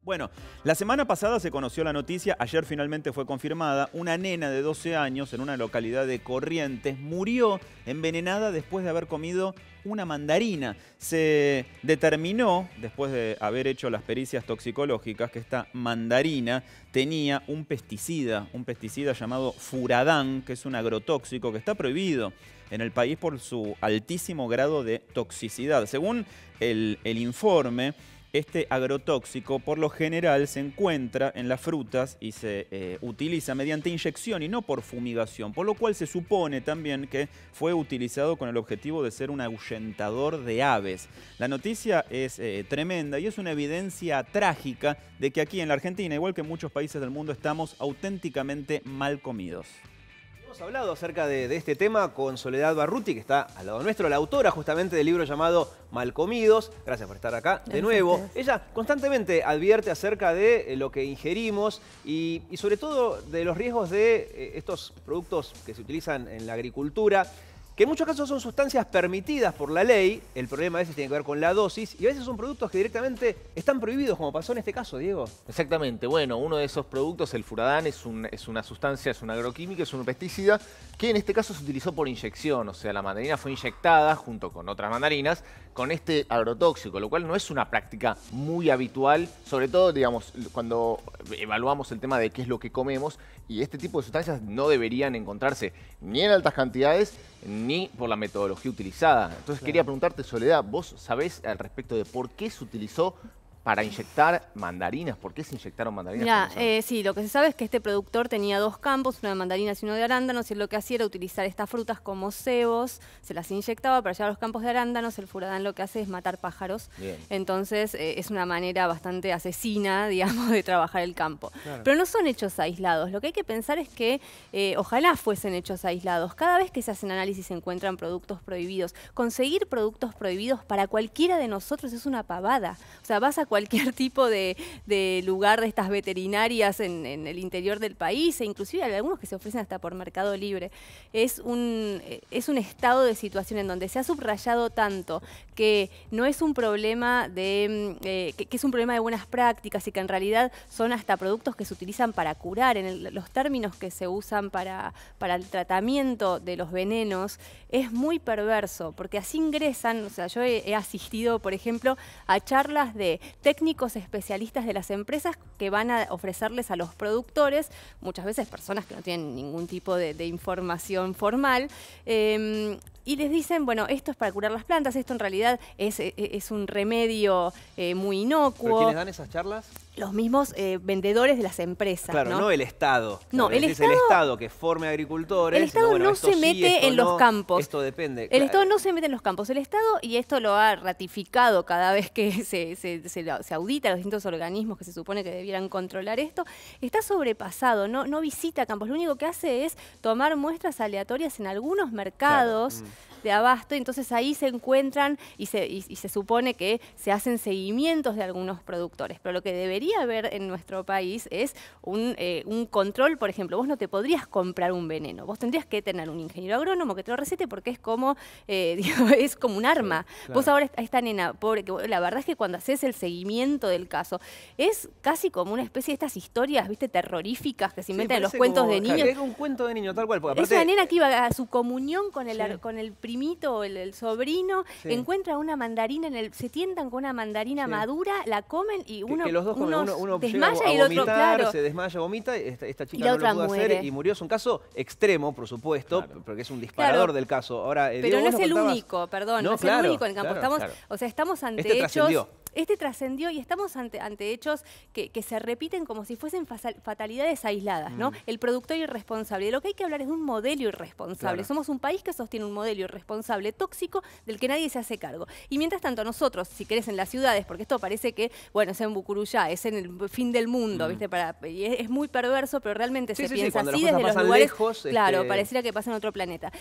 Bueno, la semana pasada se conoció la noticia, ayer finalmente fue confirmada, una nena de 12 años en una localidad de Corrientes murió envenenada después de haber comido una mandarina. Se determinó, después de haber hecho las pericias toxicológicas, que esta mandarina tenía un pesticida llamado furadán, que es un agrotóxico que está prohibido en el país por su altísimo grado de toxicidad. Según el informe, este agrotóxico por lo general se encuentra en las frutas y se utiliza mediante inyección y no por fumigación, por lo cual se supone también que fue utilizado con el objetivo de ser un ahuyentador de aves. La noticia es tremenda y es una evidencia trágica de que aquí en la Argentina, igual que en muchos países del mundo, estamos auténticamente mal comidos. Hemos hablado acerca de este tema con Soledad Barruti, que está al lado nuestro, la autora justamente del libro llamado Malcomidos. Gracias por estar acá de nuevo. Ella constantemente advierte acerca de lo que ingerimos y sobre todo de los riesgos de estos productos que se utilizan en la agricultura, que en muchos casos son sustancias permitidas por la ley. El problema a veces tiene que ver con la dosis y a veces son productos que directamente están prohibidos, como pasó en este caso, Diego. Exactamente. Bueno, uno de esos productos, el furadán, es una sustancia, es una agroquímica, es un pesticida que en este caso se utilizó por inyección. O sea, la mandarina fue inyectada junto con otras mandarinas con este agrotóxico, lo cual no es una práctica muy habitual, sobre todo, digamos, cuando evaluamos el tema de qué es lo que comemos, y este tipo de sustancias no deberían encontrarse ni en altas cantidades ni por la metodología utilizada. Entonces quería preguntarte, Soledad, ¿vos sabés al respecto de por qué se utilizó para inyectar mandarinas? ¿Por qué se inyectaron mandarinas? Mira, sí, lo que se sabe es que este productor tenía dos campos, uno de mandarinas y uno de arándanos, y lo que hacía era utilizar estas frutas como cebos, se las inyectaba para llevar a los campos de arándanos. El furadán lo que hace es matar pájaros. Bien. Entonces es una manera bastante asesina, digamos, de trabajar el campo. Claro. Pero no son hechos aislados. Lo que hay que pensar es que ojalá fuesen hechos aislados. Cada vez que se hacen análisis se encuentran productos prohibidos. Conseguir productos prohibidos para cualquiera de nosotros es una pavada. O sea, vas a cualquier tipo de lugar de estas veterinarias en el interior del país, e inclusive hay algunos que se ofrecen hasta por Mercado Libre. Es un estado de situación en donde se ha subrayado tanto que no es un problema que es un problema de buenas prácticas y que en realidad son hasta productos que se utilizan para curar. Los términos que se usan para el tratamiento de los venenos es muy perverso, porque así ingresan. O sea, yo he asistido, por ejemplo, a charlas de técnicos especialistas de las empresas que van a ofrecerles a los productores, muchas veces personas que no tienen ningún tipo de información formal, y les dicen, bueno, esto es para curar las plantas, esto en realidad es un remedio muy inocuo. ¿Pero quiénes dan esas charlas? Los mismos vendedores de las empresas. Claro, no el Estado. No, el Estado que forme agricultores. El Estado no se mete en los campos. Esto depende. El Estado no se mete en los campos. El Estado, y esto lo ha ratificado cada vez que se audita a los distintos organismos que se supone que debieran controlar esto, está sobrepasado, no visita campos. Lo único que hace es tomar muestras aleatorias en algunos mercados. Claro. De abasto, entonces ahí se encuentran y se supone que se hacen seguimientos de algunos productores. Pero lo que debería haber en nuestro país es un control. Por ejemplo, vos no te podrías comprar un veneno, vos tendrías que tener un ingeniero agrónomo que te lo recete, porque es como, es como un arma. Sí, claro. Vos ahora, esta nena, pobre, que la verdad es que cuando haces el seguimiento del caso, es casi como una especie de estas historias, ¿viste?, terroríficas que se inventan en los cuentos de niños. Es un cuento de niño, tal cual. Porque aparte, es una nena que iba a su comunión con el primito o el sobrino, encuentra una mandarina se tientan con una mandarina madura, la comen y uno, que los dos comen, uno desmaya a y el otro, claro, se desmaya, vomita, esta chica no lo pudo hacer y murió. Es un caso extremo, por supuesto, porque es un disparador del caso. Ahora, pero Diego, no es el único, perdón, no es el único en el campo. O sea, estamos ante hechos. Este trascendió y estamos ante hechos que se repiten como si fuesen fatalidades aisladas, ¿no? El productor irresponsable. De lo que hay que hablar es de un modelo irresponsable. Claro. Somos un país que sostiene un modelo irresponsable, tóxico, del que nadie se hace cargo. Y mientras tanto nosotros, si querés, en las ciudades, porque esto parece que, bueno, es en Bucuruyá, es en el fin del mundo, ¿viste? Y es muy perverso, pero realmente se piensa así desde los lugares lejos, claro, pareciera que pasa en otro planeta.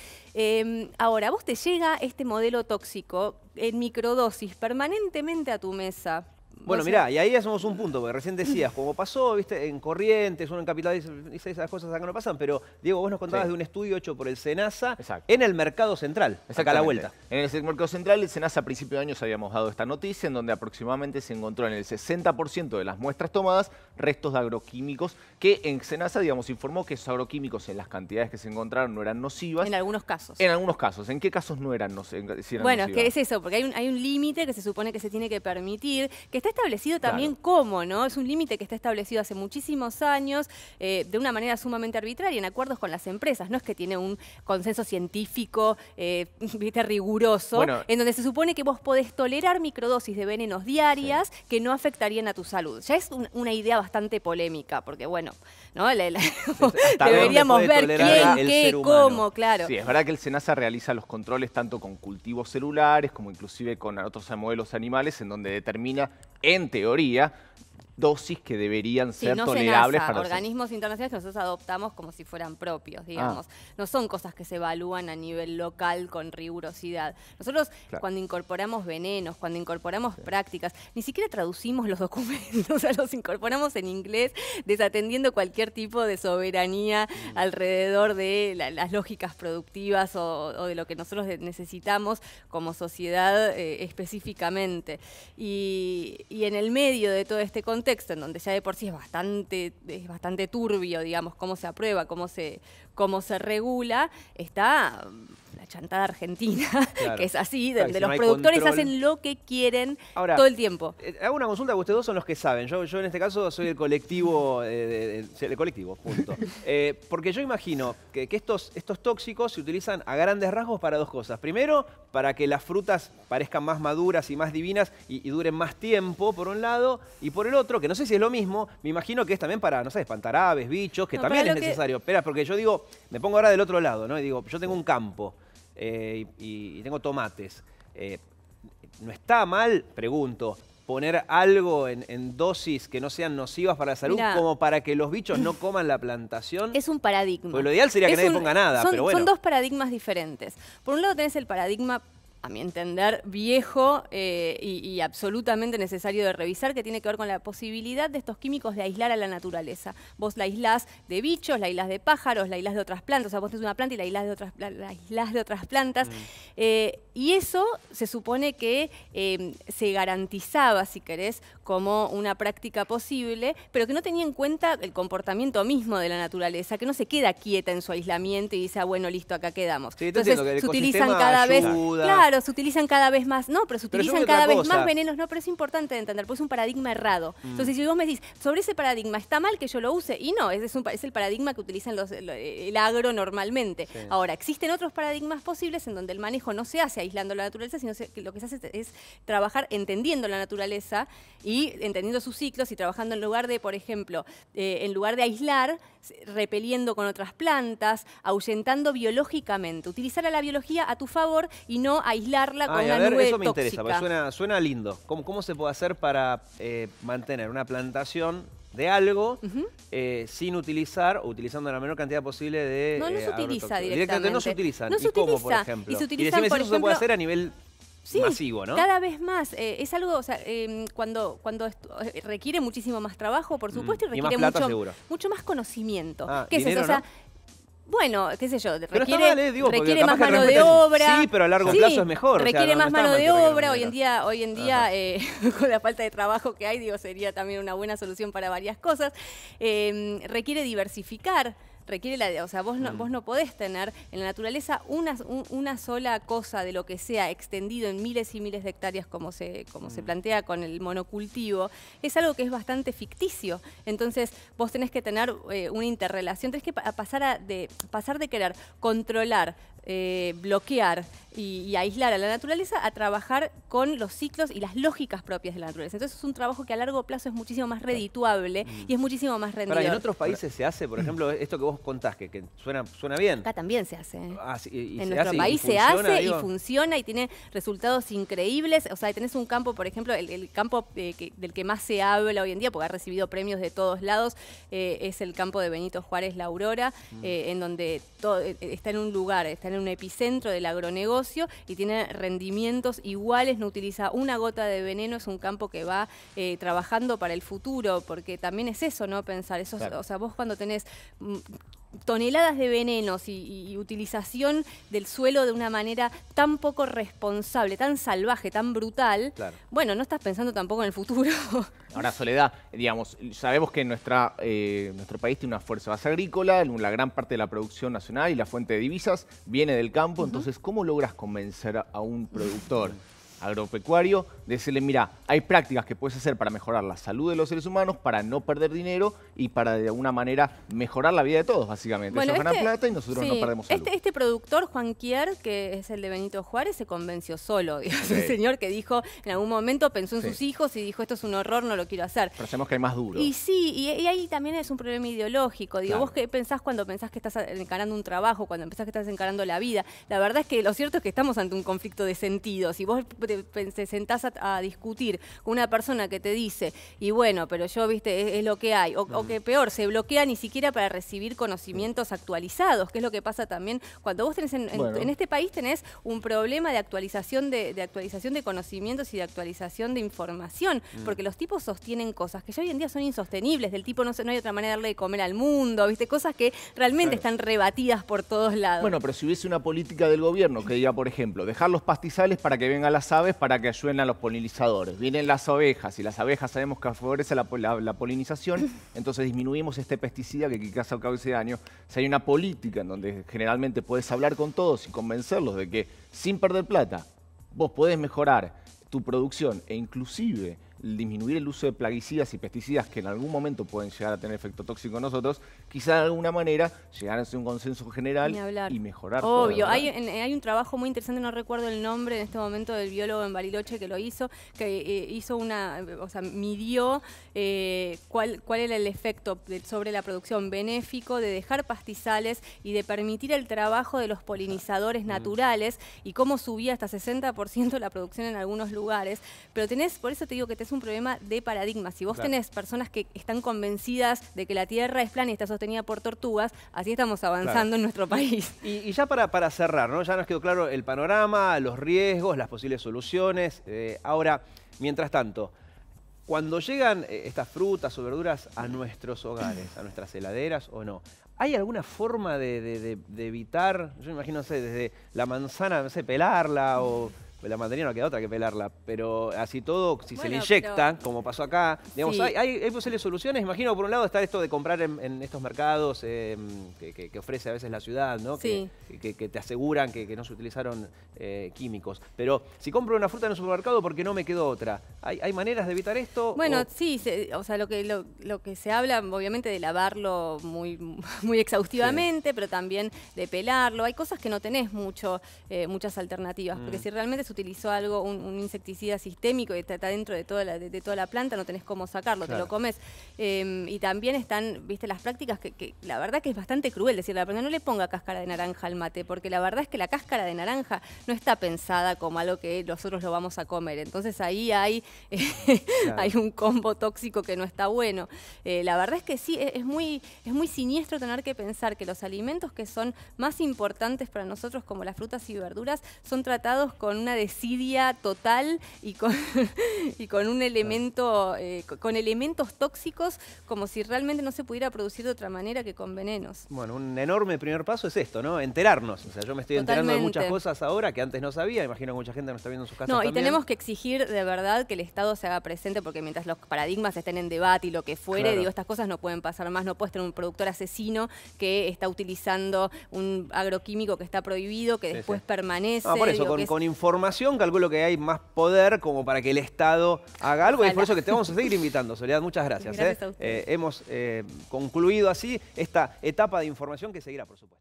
Ahora, vos te llega este modelo tóxico en microdosis permanentemente a tu mesa, Bueno, mirá, y ahí hacemos un punto, porque recién decías, como pasó, viste, en Corrientes, uno en Capital dice esas cosas acá no pasan, pero Diego, vos nos contabas de un estudio hecho por el SENASA en el Mercado Central, acá a la vuelta. En el Mercado Central, el SENASA a principios de años habíamos dado esta noticia, en donde aproximadamente se encontró en el 60% de las muestras tomadas restos de agroquímicos, que en SENASA, digamos, informó que esos agroquímicos en las cantidades que se encontraron no eran nocivas. En algunos casos. En algunos casos. ¿En qué casos no eran nocivas? Si bueno, es que es eso, porque hay un límite que se supone que se tiene que permitir, que está establecido también como, ¿no? Es un límite que está establecido hace muchísimos años, de una manera sumamente arbitraria, en acuerdos con las empresas. No es que tiene un consenso científico, ¿viste? Riguroso, bueno, en donde se supone que vos podés tolerar microdosis de venenos diarias que no afectarían a tu salud. Ya es una idea bastante polémica, porque bueno, ¿no? Deberíamos ver quién, qué, cómo, claro. Sí, es verdad que el SENASA realiza los controles tanto con cultivos celulares como inclusive con otros modelos animales, en donde determina, en teoría, dosis que deberían ser tolerables para organismos internacionales que nosotros adoptamos como si fueran propios, digamos. No son cosas que se evalúan a nivel local con rigurosidad. Nosotros cuando incorporamos venenos, cuando incorporamos prácticas, ni siquiera traducimos los documentos, o sea, los incorporamos en inglés, desatendiendo cualquier tipo de soberanía alrededor de las lógicas productivas o de lo que nosotros necesitamos como sociedad específicamente. Y en el medio de todo este contexto, en donde ya de por sí es bastante turbio, digamos, cómo se aprueba, cómo se regula, está la chantada argentina, que es así, donde los productores hacen lo que quieren todo el tiempo. Hago una consulta, ustedes dos son los que saben. Yo en este caso soy el colectivo, punto. Porque yo imagino que estos tóxicos se utilizan a grandes rasgos para dos cosas. Primero, para que las frutas parezcan más maduras y más divinas y duren más tiempo, por un lado, y por el otro, que no sé si es lo mismo, me imagino que es también para, no sé, espantar aves, bichos, que también es necesario. Espera, porque yo digo, me pongo ahora del otro lado, ¿no? Y digo, yo tengo un campo y tengo tomates. ¿No está mal, pregunto, poner algo en dosis que no sean nocivas para la salud, como para que los bichos no coman la plantación? Es un paradigma. Pues lo ideal sería que nadie ponga nada, pero bueno. Son dos paradigmas diferentes. Por un lado tenés el paradigma, a mi entender, viejo y absolutamente necesario de revisar, que tiene que ver con la posibilidad de estos químicos de aislar a la naturaleza. Vos la aislás de bichos, la aislás de pájaros, la aislás de otras plantas, o sea, vos tenés una planta y la aislás de otras plantas. Y eso se supone que se garantizaba, si querés, como una práctica posible, pero que no tenía en cuenta el comportamiento mismo de la naturaleza, que no se queda quieta en su aislamiento y dice, bueno, listo, acá quedamos. Sí, entonces se utilizan cada vez... Claro, se utilizan cada vez más, pero se utilizan cada vez más venenos, pero es importante de entender, porque es un paradigma errado. Entonces, si vos me decís, sobre ese paradigma, ¿está mal que yo lo use? Y no, es el paradigma que utilizan el agro normalmente. Sí. Ahora, existen otros paradigmas posibles en donde el manejo no se hace aislando la naturaleza, sino que lo que se hace es trabajar entendiendo la naturaleza y entendiendo sus ciclos y trabajando en lugar de, por ejemplo, en lugar de aislar, repeliendo con otras plantas, ahuyentando biológicamente. Utilizar a la biología a tu favor y no aislarla con una nube eso me tóxica. Interesa, porque suena lindo. ¿Cómo se puede hacer para mantener una plantación de algo sin utilizar o utilizando la menor cantidad posible de no se utiliza directamente. No se utilizan. No se utiliza. ¿Cómo, por ejemplo? Y se utilizan, por ejemplo, eso se puede hacer a nivel masivo, ¿no? Cada vez más. Es algo, o sea, cuando requiere muchísimo más trabajo, por supuesto, y requiere mucho más conocimiento. ¿Qué es eso? O sea, ¿no? Bueno, qué sé yo, requiere más mano de obra. Sí, pero a largo plazo es mejor. Requiere más mano de obra. Hoy en día con la falta de trabajo que hay, sería también una buena solución para varias cosas. Requiere diversificar. O sea, vos no podés tener en la naturaleza una sola cosa de lo que sea extendido en miles y miles de hectáreas como se plantea con el monocultivo. Es algo que es bastante ficticio. Entonces, vos tenés que tener una interrelación, tenés que pasar de querer controlar, bloquear y aislar a la naturaleza a trabajar con los ciclos y las lógicas propias de la naturaleza. Entonces es un trabajo que a largo plazo es muchísimo más redituable y es muchísimo más rendidor. ¿En otros países se hace, por ejemplo, esto que vos contás, que suena bien? Acá también se hace. En nuestro país se hace y funciona y tiene resultados increíbles. O sea, tenés un campo, por ejemplo, el campo del que más se habla hoy en día, porque ha recibido premios de todos lados, es el campo de Benito Juárez La Aurora, en donde está en un lugar, está en un epicentro del agronegocio y tiene rendimientos iguales, no utiliza una gota de veneno, es un campo que va trabajando para el futuro, porque también es eso, ¿no? Pensar, eso, claro. O sea, vos cuando tenés toneladas de venenos y utilización del suelo de una manera tan poco responsable, tan salvaje, tan brutal, claro. Bueno, no estás pensando tampoco en el futuro. Ahora, Soledad, digamos, sabemos que nuestro país tiene una fuerza base agrícola, la gran parte de la producción nacional y la fuente de divisas viene del campo, entonces, ¿cómo logras convencer a un productor agropecuario de decirle, mira, hay prácticas que puedes hacer para mejorar la salud de los seres humanos, para no perder dinero y para de alguna manera mejorar la vida de todos, básicamente? Bueno, ellos ganan plata y nosotros no perdemos salud. Este productor, Juan Kier, que es el de Benito Juárez, se convenció solo. Digamos, un señor que dijo, en algún momento pensó en sus hijos y dijo, esto es un horror, no lo quiero hacer. Pero sabemos que hay más duro. Y sí, y ahí también es un problema ideológico. Digo, claro. ¿Vos qué pensás cuando pensás que estás encarando un trabajo, cuando pensás que estás encarando la vida? La verdad es que lo cierto es que estamos ante un conflicto de sentidos. Si vos te sentás a discutir con una persona que te dice, y bueno, pero yo, viste, es lo que hay, o que peor, se bloquea ni siquiera para recibir conocimientos actualizados, que es lo que pasa también cuando vos tenés en este país tenés un problema de actualización de actualización de conocimientos y de actualización de información, porque los tipos sostienen cosas que ya hoy en día son insostenibles, del tipo no hay otra manera de darle de comer al mundo, viste, cosas que realmente están rebatidas por todos lados. Bueno, pero si hubiese una política del gobierno que diga, por ejemplo, dejar los pastizales para que vengan las aves, para que ayuden a los polinizadores. Vienen las abejas y las abejas sabemos que favorece la polinización, entonces disminuimos este pesticida que quizás cause daño. Si hay una política en donde generalmente puedes hablar con todos y convencerlos de que sin perder plata vos podés mejorar tu producción e inclusive disminuir el uso de plaguicidas y pesticidas que en algún momento pueden llegar a tener efecto tóxico en nosotros, quizá de alguna manera llegar a un consenso general y mejorar. Obvio, hay un trabajo muy interesante, no recuerdo el nombre en este momento del biólogo en Bariloche que lo hizo, que hizo midió cuál era el efecto sobre la producción benéfico de dejar pastizales y de permitir el trabajo de los polinizadores naturales y cómo subía hasta 60% la producción en algunos lugares, pero por eso te digo que un problema de paradigma. Si vos tenés personas que están convencidas de que la Tierra es plana y está sostenida por tortugas, así estamos avanzando en nuestro país. Y ya para cerrar, ¿no? Ya nos quedó claro el panorama, los riesgos, las posibles soluciones. Ahora, mientras tanto, cuando llegan estas frutas o verduras a nuestros hogares, a nuestras heladeras o no, ¿hay alguna forma de evitar, yo me imagino, no sé, desde la manzana, no sé, pelarla o... La mandarina no queda otra que pelarla, pero así todo, si se le inyecta, como pasó acá, digamos, ¿hay posibles soluciones? Imagino, por un lado, está esto de comprar en estos mercados que ofrece a veces la ciudad, ¿no? Que te aseguran que no se utilizaron químicos. Pero si compro una fruta en el supermercado, ¿por qué no me quedó otra? ¿Hay maneras de evitar esto? Bueno, sí, o sea, lo que se habla, obviamente, de lavarlo muy exhaustivamente, pero también de pelarlo. Hay cosas que no tenés muchas alternativas, porque si realmente se utilizó algo, un insecticida sistémico y está dentro de toda la planta, no tenés cómo sacarlo, te lo comes. Y también están, viste, las prácticas que la verdad que es bastante cruel decirle, pero no le ponga cáscara de naranja al mate, porque la verdad es que la cáscara de naranja no está pensada como algo que nosotros lo vamos a comer. Entonces ahí hay un combo tóxico que no está bueno. La verdad es que sí, es muy siniestro tener que pensar que los alimentos que son más importantes para nosotros, como las frutas y verduras, son tratados con una desidia total y con un elemento, con elementos tóxicos, como si realmente no se pudiera producir de otra manera que con venenos. Bueno, un enorme primer paso es esto, ¿no? Enterarnos. O sea, yo me estoy enterando de muchas cosas ahora que antes no sabía. Imagino que mucha gente no está viendo en sus casas también. Y tenemos que exigir de verdad que el Estado se haga presente, porque mientras los paradigmas estén en debate y lo que fuere, digo, estas cosas no pueden pasar más. No puedes tener un productor asesino que está utilizando un agroquímico que está prohibido, que después permanece. Por eso, con información calculo que hay más poder como para que el Estado haga algo. Y es por eso que te vamos a seguir invitando, Soledad. Muchas gracias. Gracias a ustedes. Hemos concluido así esta etapa de información que seguirá, por supuesto.